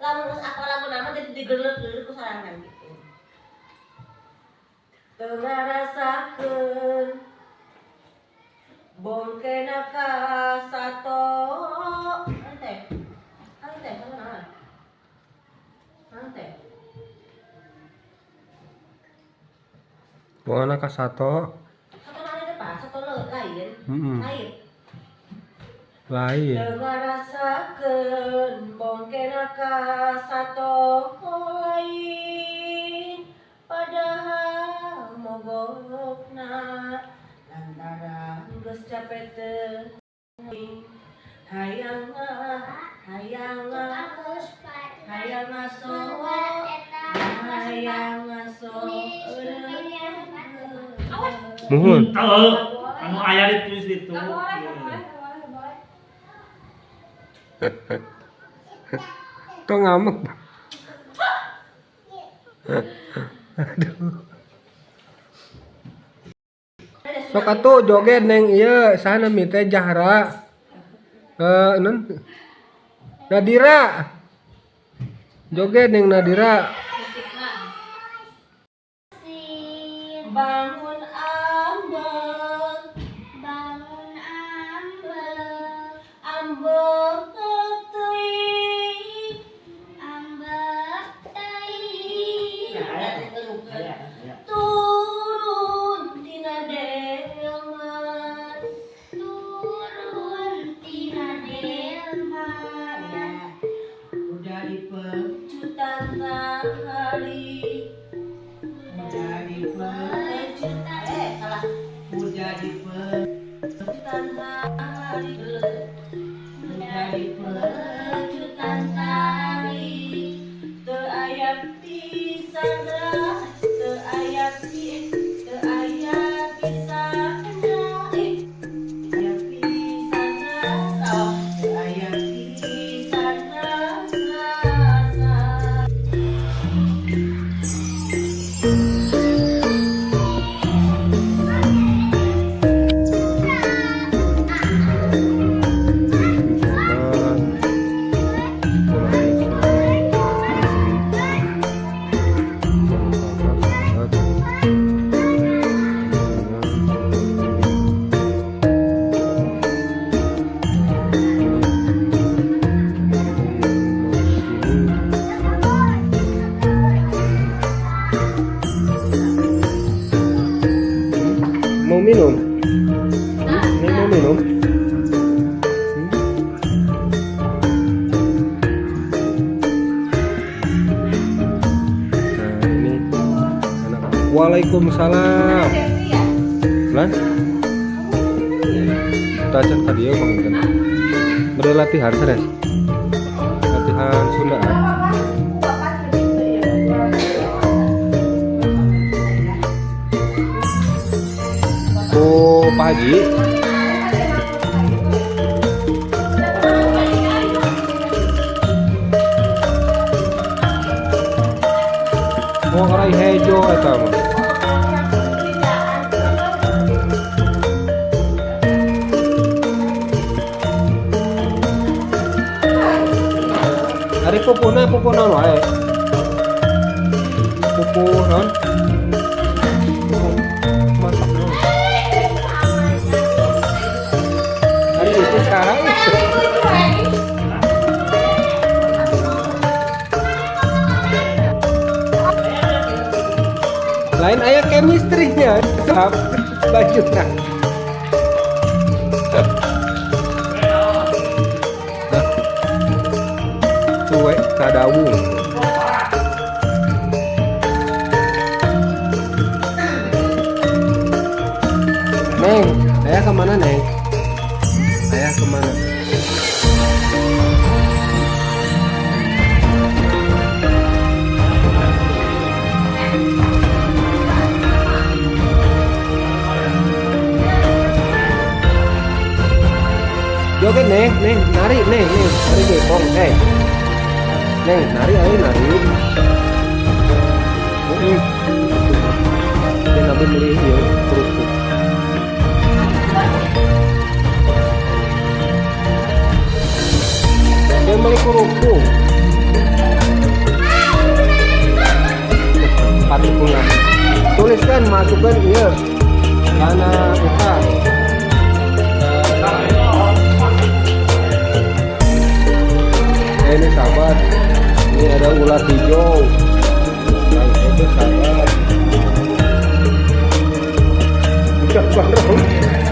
Lamun apa lagu nama jadi digelet-gelet ku sarangan gitu. Tengah rasakeun bongkena ka sato. Ante. Ante, mana? Ante. Bongkena ka sato. Sato mana teh Pak? Sato lain. Lain. Lain. Tengah rasakeun bongkena ka sato lain. Padahal mogokna lantaran geus capek teuing. Hayang ngaso Muhun. Anu aya ditulis di itu. Tuh ngamuk. Aduh. Sok atuh joget neng ieu sana mi teh Jahra. Non Nadira. Joget neng Nadira. bangun ambek teuing turun tina delman udah dipecutan kali udah dipecutan kali teu aya pisana teu aya pisana aya pisana teu aya pisana rasa. Mau minum? Neng mau minum? Nah ini anak. Waalaikumsalam. Lan? Tajan ka dieu mangkeun. Bade latihan sanes. Latihan Sundaan. Oh, Pak Haji. Oh, karai hejo eta mah. Ari pupuhna naon wae? Pupuh naon? Masak naon? Ari itu sekarang lain aya chemistry-nya sap bajuna. Cuek kadawung. Neng, ayah kemana Neng? Ayah kemana? Joget Neng, nari bepong, Neng, nari. Dan nabi beli dia kerupuk. Dia beli kerupuk. masukkan iya karena ikan. Ini sahabat, ini ada ulat hijau. Nah itu sahabat. Ikan barong.